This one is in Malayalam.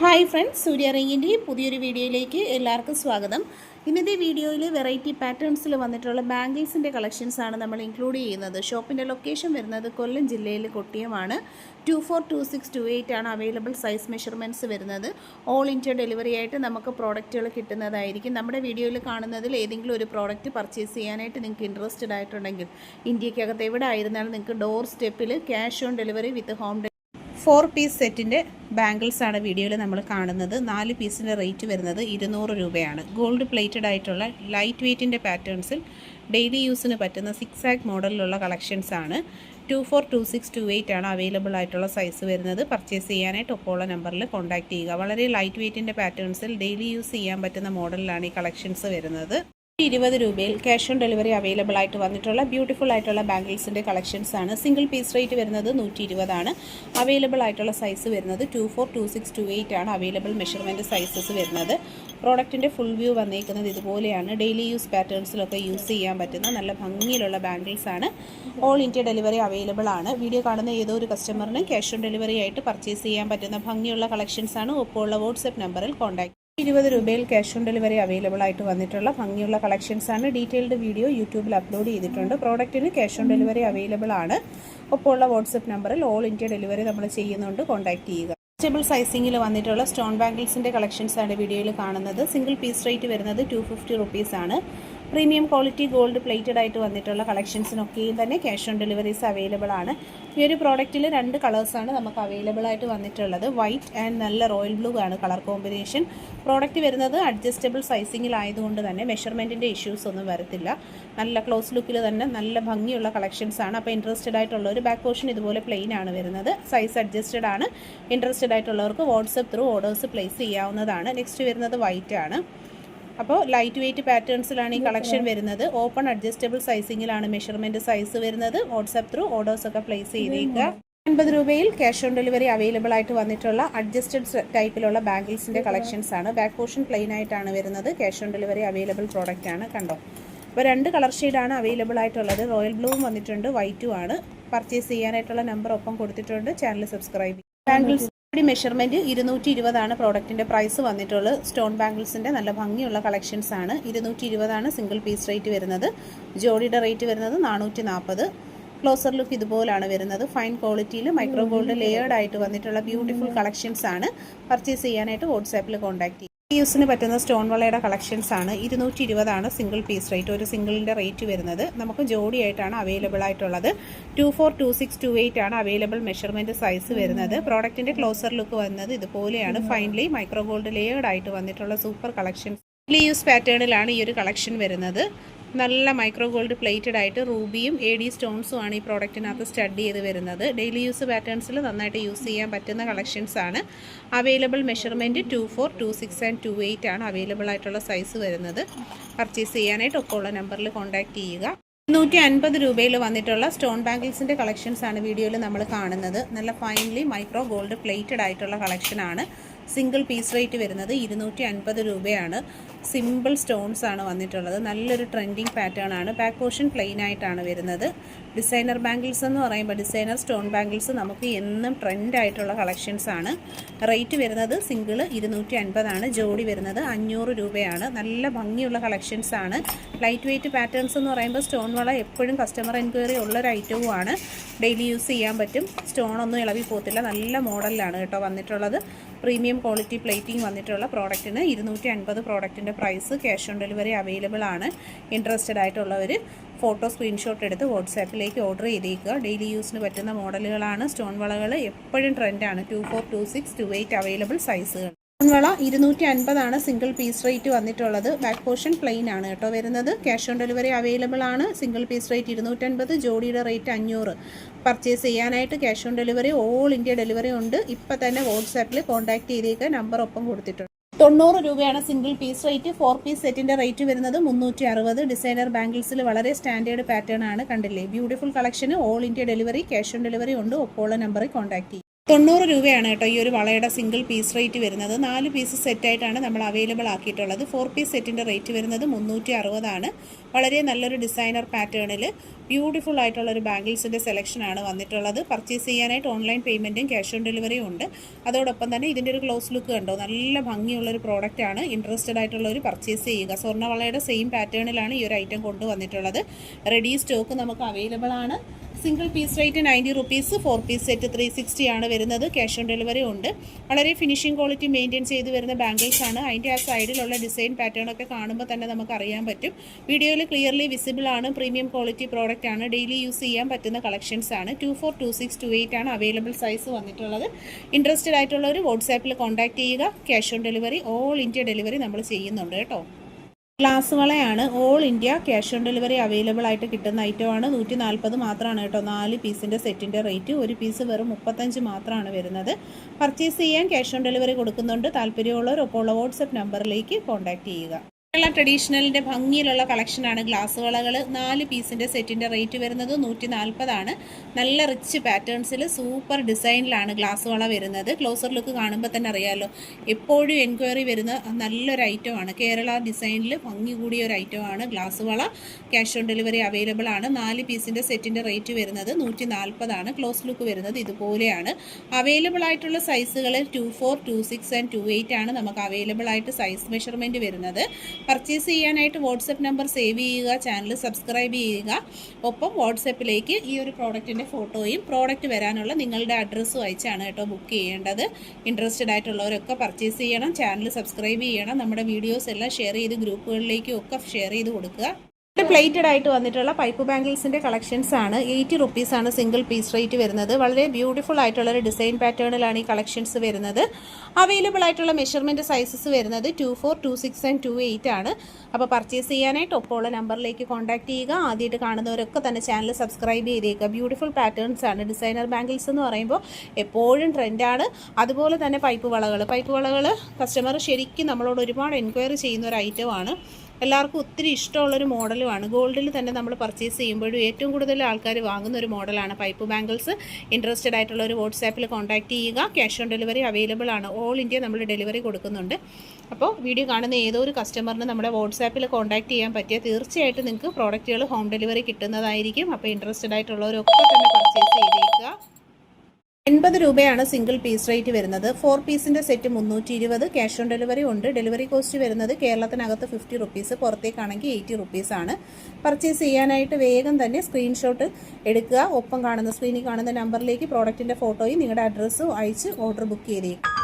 ഹായ് ഫ്രണ്ട്സ്, സൂര്യ റിങ്ങിൻ്റെ പുതിയൊരു വീഡിയോയിലേക്ക് എല്ലാവർക്കും സ്വാഗതം. ഇന്നത്തെ വീഡിയോയിൽ വെറൈറ്റി പാറ്റേൺസിൽ വന്നിട്ടുള്ള ബാംഗിൾസിൻ്റെ കളക്ഷൻസാണ് നമ്മൾ ഇൻക്ലൂഡ് ചെയ്യുന്നത്. ഷോപ്പിൻ്റെ ലൊക്കേഷൻ വരുന്നത് കൊല്ലം ജില്ലയിൽ കൊട്ടിയമാണ്. 242628 ആണ് അവൈലബിൾ സൈസ് മെഷർമെൻറ്റ്സ് വരുന്നത്. ഓൾ ഇന്ത്യ ഡെലിവറി ആയിട്ട് നമുക്ക് പ്രോഡക്റ്റുകൾ കിട്ടുന്നതായിരിക്കും. നമ്മുടെ വീഡിയോയിൽ കാണുന്നതിൽ ഏതെങ്കിലും ഒരു പ്രോഡക്റ്റ് പർച്ചേസ് ചെയ്യാനായിട്ട് നിങ്ങൾക്ക് ഇൻട്രസ്റ്റഡ് ആയിട്ടുണ്ടെങ്കിൽ ഇന്ത്യക്കകത്ത് എവിടെ ആയിരുന്നാലും നിങ്ങൾക്ക് ഡോർ സ്റ്റെപ്പിൽ cash on delivery with home 4 piece സെറ്റിൻ്റെ ബാംഗിൾസാണ് വീഡിയോയിൽ നമ്മൾ കാണുന്നത്. 4 പീസിൻ്റെ റേറ്റ് വരുന്നത് 200 രൂപയാണ്. ഗോൾഡ് പ്ലേറ്റഡ് ആയിട്ടുള്ള ലൈറ്റ് വെയ്റ്റിൻ്റെ പാറ്റേൺസിൽ ഡെയിലി യൂസിന് പറ്റുന്ന 6 ആക്ക് മോഡലിലുള്ള കളക്ഷൻസാണ്. 242628 ആണ് അവൈലബിൾ ആയിട്ടുള്ള സൈസ് വരുന്നത്. പർച്ചേസ് ചെയ്യാനായിട്ട് ഒപ്പമുള്ള നമ്പറിൽ കോൺടാക്റ്റ് ചെയ്യുക. വളരെ ലൈറ്റ് വെയ്റ്റിൻ്റെ പാറ്റേൺസിൽ ഡെയിലി യൂസ് ചെയ്യാൻ പറ്റുന്ന മോഡലിലാണ് ഈ കളക്ഷൻസ് വരുന്നത്. 20 രൂപയിൽ ക്യാഷ് ഓൺ ഡെലിവറി അവൈലബിൾ ആയിട്ട് വന്നിട്ടുള്ള ബ്യൂട്ടിഫുൾ ആയിട്ടുള്ള ബാംഗിൾസിൻ്റെ കളക്ഷൻസ് ആണ്. സിംഗിൾ പീസ് റേറ്റ് വരുന്നത് 120 ആണ്. അവൈലബിൾ ആയിട്ടുള്ള സൈസ് വരുന്നത് 242628 ആണ് അവൈലബിൾ മെഷർമെൻറ്റ് സൈസസ് വരുന്നത്. പ്രോഡക്റ്റിൻ്റെ ഫുൾ വ്യൂ വന്നേക്കുന്നത് ഇതുപോലെയാണ്. ഡെയിലി യൂസ് പാറ്റേൺസിലൊക്കെ യൂസ് ചെയ്യാൻ പറ്റുന്ന നല്ല ഭംഗിയിലുള്ള ബാംഗിൾസ് ആണ്. ഓൾ ഇന്ത്യ ഡെലിവറി അവൈലബിൾ ആണ്. വീഡിയോ കാണുന്ന ഏതോ ഒരു കസ്റ്റമറിന് ക്യാഷ് ഓൺ ഡെലിവറി ആയിട്ട് പർച്ചേസ് ചെയ്യാൻ പറ്റുന്ന ഭംഗിയുള്ള കളക്ഷൻസ് ആണ്. ഒപ്പമുള്ള വാട്സ്ആപ്പ് നമ്പറിൽ കോൺടാക്ട് 20 രൂപയിൽ ക്യാഷ് ഓൺ ഡെലിവറി അവൈലബിൾ ആയിട്ട് വന്നിട്ടുള്ള ഭംഗിയുള്ള കളക്ഷൻസ് ആണ്. ഡീറ്റെയിൽഡ് വീഡിയോ യൂട്യൂബിൽ അപ്ലോഡ് ചെയ്തിട്ടുണ്ട്. പ്രോഡക്റ്റിന് ക്യാഷ് ഓൺ ഡെലിവറി അവൈലബിൾ ആണ്. ഒപ്പമുള്ള വാട്സ്ആപ്പ് നമ്പറിൽ ഓൾ ഇന്ത്യ ഡെലിവറി നമ്മൾ ചെയ്യുന്നുണ്ട്. കോൺടാക്ട് ചെയ്യുക. വെജിറ്റബിൾ സൈസിങ്ങിൽ വന്നിട്ടുള്ള സ്റ്റോൺ ബാംഗിൾസിൻ്റെ കളക്ഷൻസ് ആണ് വീഡിയോയിൽ കാണുന്നത്. സിംഗിൾ പീസ് റേറ്റ് വരുന്നത് 250 റുപ്പീസ് ആണ്. പ്രീമിയം ക്വാളിറ്റി ഗോൾഡ് പ്ലേറ്റഡ് ആയിട്ട് വന്നിട്ടുള്ള കളക്ഷൻസിനൊക്കെയും തന്നെ ക്യാഷ് ഓൺ ഡെലിവറീസ് അവൈലബിൾ ആണ്. ഈ ഒരു പ്രോഡക്റ്റിൽ 2 കളേഴ്സാണ് നമുക്ക് അവൈലബിൾ ആയിട്ട് വന്നിട്ടുള്ളത്. വൈറ്റ് ആൻഡ് നല്ല റോയൽ ബ്ലൂ ആണ് കളർ കോമ്പിനേഷൻ. പ്രോഡക്റ്റ് വരുന്നത് അഡ്ജസ്റ്റബിൾ സൈസിങ്ങിലായതുകൊണ്ട് തന്നെ മെഷർമെൻറ്റിൻ്റെ ഇഷ്യൂസ് ഒന്നും വരത്തില്ല. നല്ല ക്ലോസ് ലുക്കിൽ തന്നെ നല്ല ഭംഗിയുള്ള കളക്ഷൻസ് ആണ്. അപ്പോൾ ഇൻട്രസ്റ്റഡ് ആയിട്ടുള്ള ഒരു ബാക്ക് പോർഷൻ ഇതുപോലെ പ്ലെയിൻ ആണ് വരുന്നത്. സൈസ് അഡ്ജസ്റ്റഡ് ആണ്. ഇൻട്രസ്റ്റഡ് ആയിട്ടുള്ളവർക്ക് വാട്സപ്പ് ത്രൂ ഓർഡേഴ്സ് പ്ലേസ് ചെയ്യാവുന്നതാണ്. നെക്സ്റ്റ് വരുന്നത് വൈറ്റ് ആണ്. അപ്പോൾ ലൈറ്റ് വെയ്റ്റ് പാറ്റേൺസിലാണ് ഈ കളക്ഷൻ വരുന്നത്. ഓപ്പൺ അഡ്ജസ്റ്റബിൾ സൈസിങ്ങിലാണ് മെഷർമെൻറ്റ് സൈസ് വരുന്നത്. വാട്സപ്പ് ത്രൂ ഓർഡേഴ്സൊക്കെ പ്ലേസ് ചെയ്തേക്കുക. 50 രൂപയിൽ ക്യാഷ് ഓൺ ഡെലിവറി അവൈലബിൾ ആയിട്ട് വന്നിട്ടുള്ള അഡ്ജസ്റ്റഡ് ടൈപ്പിലുള്ള ബാംഗിൾസിൻ്റെ കളക്ഷൻസ് ആണ്. ബാക്ക് പോർഷൻ പ്ലെയിൻ ആയിട്ടാണ് വരുന്നത്. Cash on delivery available product ആണ്. കണ്ടോ, അപ്പോൾ 2 കളർ ഷെയ്ഡാണ് അവൈലബിൾ ആയിട്ടുള്ളത്. റോയൽ ബ്ലൂവും വന്നിട്ടുണ്ട്, വൈറ്റും ആണ്. പർച്ചേസ് ചെയ്യാനായിട്ടുള്ള നമ്പർ ഒപ്പം കൊടുത്തിട്ടുണ്ട്. ചാനൽ സബ്സ്ക്രൈബ് ചെയ്യുക. ബാംഗിൾസ് മെഷർമെൻറ്റ് 220 ആണ് പ്രോഡക്റ്റിൻ്റെ പ്രൈസ് വന്നിട്ടുള്ളത്. സ്റ്റോൺ ബാംഗിൾസിൻ്റെ നല്ല ഭംഗിയുള്ള കളക്ഷൻസ് ആണ്. 220 ആണ് സിംഗിൾ പീസ് റേറ്റ് വരുന്നത്. ജോഡിയുടെ റേറ്റ് വരുന്നത് 440. ക്ലോസർ ലുക്ക് ഇതുപോലാണ് വരുന്നത്. ഫൈൻ ക്വാളിറ്റിയിൽ മൈക്രോ ഗോൾഡ് ലെയേർഡ് ആയിട്ട് വന്നിട്ടുള്ള ബ്യൂട്ടിഫുൾ കളക്ഷൻസ് ആണ്. പർച്ചേസ് ചെയ്യാനായിട്ട് വാട്സാപ്പിൽ കോൺടാക്ട് ചെയ്യുക. യൂസിന് പറ്റുന്ന സ്റ്റോൺ വളയുടെ കളക്ഷൻസ് ആണ്. 220 ആണ് സിംഗിൾ പീസ് റേറ്റ്. ഒരു സിംഗിളിൻ്റെ റേറ്റ് വരുന്നത്. നമുക്ക് ജോഡിയായിട്ടാണ് അവൈലബിൾ ആയിട്ടുള്ളത്. 242628 ആണ് അവൈലബിൾ മെഷർമെൻറ്റ് സൈസ് വരുന്നത്. പ്രോഡക്റ്റിൻ്റെ ക്ലോസർ ലുക്ക് വന്നത് ഇതുപോലെയാണ്. ഫൈനലി മൈക്രോ ഗോൾഡ് ലെയേർഡ് ആയിട്ട് വന്നിട്ടുള്ള സൂപ്പർ കളക്ഷൻസ്. ഡെയിലി യൂസ് പാറ്റേണിലാണ് ഈ ഒരു കളക്ഷൻ വരുന്നത്. നല്ല മൈക്രോ ഗോൾഡ് പ്ലേറ്റഡ് ആയിട്ട് റൂബിയും AD സ്റ്റോൺസും ആണ് ഈ പ്രോഡക്റ്റിനകത്ത് സ്റ്റഡ് ചെയ്ത് വരുന്നത്. ഡെയിലി യൂസ് പാറ്റേൺസിൽ നന്നായിട്ട് യൂസ് ചെയ്യാൻ പറ്റുന്ന കളക്ഷൻസ് ആണ്. അവൈലബിൾ മെഷർമെൻറ്റ് 2426 ആൻഡ് 28 ആണ് അവൈലബിൾ ആയിട്ടുള്ള സൈസ് വരുന്നത്. പർച്ചേസ് ചെയ്യാനായിട്ട് ഒപ്പമുള്ള നമ്പറിൽ കോൺടാക്ട് ചെയ്യുക. 250 രൂപയിൽ വന്നിട്ടുള്ള സ്റ്റോൺ ബാംഗിൾസിൻ്റെ കളക്ഷൻസ് ആണ് വീഡിയോയിൽ നമ്മൾ കാണുന്നത്. നല്ല ഫൈനലി മൈക്രോ ഗോൾഡ് പ്ലേറ്റഡ് ആയിട്ടുള്ള കളക്ഷനാണ്. സിംഗിൾ പീസ് റേറ്റ് വരുന്നത് 250 രൂപയാണ്. സിമ്പിൾ സ്റ്റോൺസ് ആണ് വന്നിട്ടുള്ളത്. നല്ലൊരു ട്രെൻഡിങ് പാറ്റേൺ ആണ്. ബാക്ക് പോർഷൻ പ്ലെയിൻ ആയിട്ടാണ് വരുന്നത്. ഡിസൈനർ ബാംഗിൾസ് എന്ന് പറയുമ്പോൾ ഡിസൈനർ സ്റ്റോൺ ബാംഗിൾസ് നമുക്ക് എന്നും ട്രെൻഡ് ആയിട്ടുള്ള കളക്ഷൻസ് ആണ്. റേറ്റ് വരുന്നത് സിംഗിൾ 250 ആണ്. ജോഡി വരുന്നത് 500 രൂപയാണ്. നല്ല ഭംഗിയുള്ള കളക്ഷൻസ് ആണ്. ലൈറ്റ് വെയ്റ്റ് പാറ്റേൺസ് എന്ന് പറയുമ്പോൾ സ്റ്റോൺ വള എപ്പോഴും കസ്റ്റമർ എൻക്വയറി ഉള്ളൊരു ഐറ്റവുമാണ്. ഡെയിലി യൂസ് ചെയ്യാൻ പറ്റും. സ്റ്റോണൊന്നും ഇളവി പോകത്തില്ല. നല്ല മോഡലിലാണ് കേട്ടോ വന്നിട്ടുള്ളത്. പ്രീമിയം ക്വാളിറ്റി പ്ലേറ്റിംഗ് വന്നിട്ടുള്ള പ്രോഡക്റ്റിന് 250 പ്രോഡക്റ്റിൻ്റെ price. Cash on delivery available ആണ്. ഇൻട്രസ്റ്റഡ് ആയിട്ടുള്ളവർ ഫോട്ടോ സ്ക്രീൻഷോട്ട് എടുത്ത് വാട്സാപ്പിലേക്ക് ഓർഡർ ചെയ്തേക്കുക. ഡെയിലി യൂസിന് പറ്റുന്ന മോഡലുകളാണ്. സ്റ്റോൺ വളകൾ എപ്പോഴും ട്രെൻഡാണ്. 242628 അവൈലബിൾ സൈസുകൾ. സ്റ്റോൺ വള 250 ആണ് സിംഗിൾ പീസ് റേറ്റ് വന്നിട്ടുള്ളത്. ബാക്ക് പോർഷൻ പ്ലെയിൻ ആണ് കേട്ടോ വരുന്നത്. ക്യാഷ് ഓൺ ഡെലിവറി അവൈലബിൾ ആണ്. Single piece rate 250. ജോഡിയുടെ റേറ്റ് 500. പർച്ചേസ് ചെയ്യാനായിട്ട് cash on delivery all India delivery ഉണ്ട്. ഇപ്പം തന്നെ വാട്സാപ്പിൽ കോൺടാക്ട് ചെയ്തേക്കുക. നമ്പർ ഒപ്പം കൊടുത്തിട്ടുണ്ട്. 90 രൂപയാണ് സിംഗിൾ പീസ് റേറ്റ്. 4 പീസ് സെറ്റിൻ്റെ റേറ്റ് വരുന്നത് 360. ഡിസൈനർ ബാംഗിൾസിൽ വളരെ സ്റ്റാൻഡേർഡ് പാറ്റേൺ ആണ്. കണ്ടില്ലേ, ബ്യൂട്ടിഫുൾ കളക്ഷന്. All India delivery, cash on delivery ഉണ്ട്. ഒപ്പമുള്ള നമ്പറിൽ കോൺടാക്ട് ചെയ്യും. 90 രൂപയാണ് കേട്ടോ ഈ ഒരു വളയുടെ സിംഗിൾ പീസ് റേറ്റ് വരുന്നത്. 4 പീസ് സെറ്റായിട്ടാണ് നമ്മൾ അവൈലബിൾ ആക്കിയിട്ടുള്ളത്. 4 പീസ് സെറ്റിൻ്റെ റേറ്റ് വരുന്നത് 360 ആണ്. വളരെ നല്ലൊരു ഡിസൈനർ പാറ്റേണിൽ ബ്യൂട്ടിഫുൾ ആയിട്ടുള്ളൊരു ബാംഗിൾസിൻ്റെ സെലക്ഷനാണ് വന്നിട്ടുള്ളത്. പർച്ചേസ് ചെയ്യാനായിട്ട് ഓൺലൈൻ പേയ്മെൻറ്റും ക്യാഷ് ഓൺ ഡെലിവറിയും ഉണ്ട്. അതോടൊപ്പം തന്നെ ഇതിൻ്റെ ഒരു ക്ലോസ് ലുക്ക് കണ്ടോ, നല്ല ഭംഗിയുള്ളൊരു പ്രോഡക്റ്റാണ്. ഇൻട്രസ്റ്റഡ് ആയിട്ടുള്ളവർ പർച്ചേസ് ചെയ്യുക. സ്വർണ്ണവളയുടെ സെയിം പാറ്റേണിലാണ് ഈ ഒരു ഐറ്റം കൊണ്ടുവന്നിട്ടുള്ളത്. റെഡി സ്റ്റോക്ക് നമുക്ക് അവൈലബിൾ ആണ്. Single piece rate 90 rupees, 4 piece set 360 ആണ് വരുന്നത്. ക്യാഷ് ഓൺ ഡെലിവറി ഉണ്ട്. വളരെ ഫിനിഷിംഗ് ക്വാളിറ്റി മെയിൻറ്റെയിൻ ചെയ്ത് വരുന്ന ബാംഗിൾസ് ആണ്. അതിൻ്റെ ആ സൈഡിലുള്ള ഡിസൈൻ പാറ്റേൺ ഒക്കെ കാണുമ്പോൾ തന്നെ നമുക്ക് അറിയാൻ പറ്റും. വീഡിയോയിൽ ക്ലിയർലി വിസിബിൾ ആണ്. പ്രീമിയം ക്വാളിറ്റി പ്രോഡക്റ്റ് ആണ്. ഡെയിലി യൂസ് ചെയ്യാൻ പറ്റുന്ന കളക്ഷൻസ് ആണ്. 24, 26, 28 ആണ് അവൈലബിൾ സൈസ് വന്നിട്ടുള്ളത്. ഇൻട്രസ്റ്റഡ് ആയിട്ടുള്ളവർ വാട്സാപ്പിൽ കോൺടാക്ട് ചെയ്യുക. Cash on delivery, all India delivery നമ്മൾ ചെയ്യുന്നുണ്ട് കേട്ടോ. ഗ്ലാസ് വളയാണ്. All India cash on delivery available ആയിട്ട് കിട്ടുന്ന ഐറ്റമാണ്. 140 മാത്രമാണ് കേട്ടോ 4 പീസിൻ്റെ സെറ്റിൻ്റെ റേറ്റ്. ഒരു പീസ് വെറും 35 മാത്രമാണ് വരുന്നത്. പർച്ചേസ് ചെയ്യാൻ ക്യാഷ് ഓൺ ഡെലിവറി കൊടുക്കുന്നുണ്ട്. താല്പര്യമുള്ളവർ ഒപ്പം ഉള്ള വാട്സപ്പ് നമ്പറിലേക്ക് കോൺടാക്ട് ചെയ്യുക. കേരള ട്രഡീഷണലിൻ്റെ ഭംഗിയിലുള്ള കളക്ഷനാണ് ഗ്ലാസ് വളകൾ. 4 പീസിൻ്റെ സെറ്റിൻ്റെ റേറ്റ് വരുന്നത് 140 ആണ്. നല്ല റിച്ച് പാറ്റേൺസിൽ സൂപ്പർ ഡിസൈനിലാണ് ഗ്ലാസ് വള വരുന്നത്. ക്ലോസർ ലുക്ക് കാണുമ്പോൾ തന്നെ അറിയാമല്ലോ, എപ്പോഴും എൻക്വയറി വരുന്ന നല്ലൊരു ഐറ്റമാണ്. കേരള ഡിസൈനിൽ ഭംഗി കൂടിയ ഒരു ഐറ്റമാണ് ഗ്ലാസ് വള. ക്യാഷ് ഓൺ ഡെലിവറി അവൈലബിൾ ആണ്. 4 പീസിൻ്റെ സെറ്റിൻ്റെ റേറ്റ് വരുന്നത് 140 ആണ്. ക്ലോസ് ലുക്ക് വരുന്നത് ഇതുപോലെയാണ്. അവൈലബിൾ ആയിട്ടുള്ള സൈസുകൾ 24, 26 ആൻഡ് 28 ആണ് നമുക്ക് അവൈലബിൾ ആയിട്ട് സൈസ് മെഷർമെൻറ്റ് വരുന്നത്. പർച്ചേസ് ചെയ്യാനായിട്ട് വാട്സപ്പ് നമ്പർ സേവ് ചെയ്യുക, ചാനൽ സബ്സ്ക്രൈബ് ചെയ്യുക. ഒപ്പം വാട്സപ്പിലേക്ക് ഈ ഒരു പ്രോഡക്റ്റിൻ്റെ ഫോട്ടോയും പ്രോഡക്റ്റ് വരാനുള്ള നിങ്ങളുടെ അഡ്രസ്സും അയച്ചാണ് കേട്ടോ ബുക്ക് ചെയ്യേണ്ടത്. ഇൻട്രസ്റ്റഡ് ആയിട്ടുള്ളവരൊക്കെ പർച്ചേസ് ചെയ്യണം, ചാനൽ സബ്സ്ക്രൈബ് ചെയ്യണം. നമ്മുടെ വീഡിയോസ് എല്ലാം ഷെയർ ചെയ്ത് ഗ്രൂപ്പുകളിലേക്കും ഒക്കെ ഷെയർ ചെയ്ത് കൊടുക്കുക. പ്ലേറ്റഡ് ആയിട്ട് വന്നിട്ടുള്ള പൈപ്പ് ബാംഗിൾസിൻ്റെ കളക്ഷൻസ് ആണ്. 80 റുപ്പീസാണ് സിംഗിൾ പീസ് റേറ്റ് വരുന്നത്. വളരെ ബ്യൂട്ടിഫുൾ ആയിട്ടുള്ളൊരു ഡിസൈൻ പാറ്റേണിലാണ് ഈ കളക്ഷൻസ് വരുന്നത്. അവൈലബിൾ ആയിട്ടുള്ള മെഷർമെൻറ്റ് സൈസസ് വരുന്നത് 24, 26 ആൻഡ് 28 ആണ്. അപ്പോൾ പർച്ചേസ് ചെയ്യാനായിട്ട് ഒപ്പമുള്ള നമ്പറിലേക്ക് കോൺടാക്ട് ചെയ്യുക. ആദ്യമായിട്ട് കാണുന്നവരൊക്കെ തന്നെ ചാനൽ സബ്സ്ക്രൈബ് ചെയ്തേക്കുക. ബ്യൂട്ടിഫുൾ പാറ്റേൺസ് ആണ്. ഡിസൈനർ ബാംഗിൾസ് എന്ന് പറയുമ്പോൾ എപ്പോഴും ട്രെൻഡാണ്. അതുപോലെ തന്നെ പൈപ്പ് വളകൾ കസ്റ്റമർ ശരിക്കും നമ്മളോട് ഒരുപാട് എൻക്വയറി ചെയ്യുന്ന ഒരു ഐറ്റമാണ്. എല്ലാവർക്കും ഒത്തിരി ഇഷ്ടമുള്ളൊരു മോഡലുമാണ്. ഗോൾഡിൽ തന്നെ നമ്മൾ പർച്ചേസ് ചെയ്യുമ്പോഴും ഏറ്റവും കൂടുതൽ ആൾക്കാർ വാങ്ങുന്ന ഒരു മോഡലാണ് പൈപ്പ് ബാംഗിൾസ്. ഇൻട്രസ്റ്റഡ് ആയിട്ടുള്ളൊരു വാട്സാപ്പിൽ കോൺടാക്ട് ചെയ്യുക. ക്യാഷ് ഓൺ ഡെലിവറി അവൈലബിൾ ആണ്. ഓൾ ഇന്ത്യ നമ്മൾ ഡെലിവറി കൊടുക്കുന്നുണ്ട്. അപ്പോൾ വീഡിയോ കാണുന്ന ഏതോ ഒരു കസ്റ്റമറിന് നമ്മുടെ വാട്സാപ്പിൽ കോൺടാക്ട് ചെയ്യാൻ പറ്റിയാൽ തീർച്ചയായിട്ടും നിങ്ങൾക്ക് പ്രോഡക്റ്റുകൾ ഹോം ഡെലിവറി കിട്ടുന്നതായിരിക്കും. അപ്പോൾ ഇൻട്രസ്റ്റഡ് ആയിട്ടുള്ളവരൊക്കെ തന്നെ പർച്ചേസ് ചെയ്തേക്കുക. 80 രൂപയാണ് സിംഗിൾ പീസ് റേറ്റ് വരുന്നത്. 4 പീസിൻ്റെ സെറ്റ് 320. ക്യാഷ് ഓൺ ഡെലിവറി ഉണ്ട്. ഡെലിവറി കോസ്റ്റ് വരുന്നത് കേരളത്തിനകത്ത് 50 റുപ്പീസ്, പുറത്തേക്കാണെങ്കിൽ 80 റുപ്പീസാണ്. പർച്ചേസ് ചെയ്യാനായിട്ട് വേഗം തന്നെ സ്ക്രീൻഷോട്ട് എടുക്കുക. ഒപ്പം കാണുന്ന സ്ക്രീനിൽ കാണുന്ന നമ്പറിലേക്ക് പ്രോഡക്റ്റിൻ്റെ ഫോട്ടോയും നിങ്ങളുടെ അഡ്രസ്സും അയച്ച് ഓർഡർ ബുക്ക് ചെയ്തേക്കുക.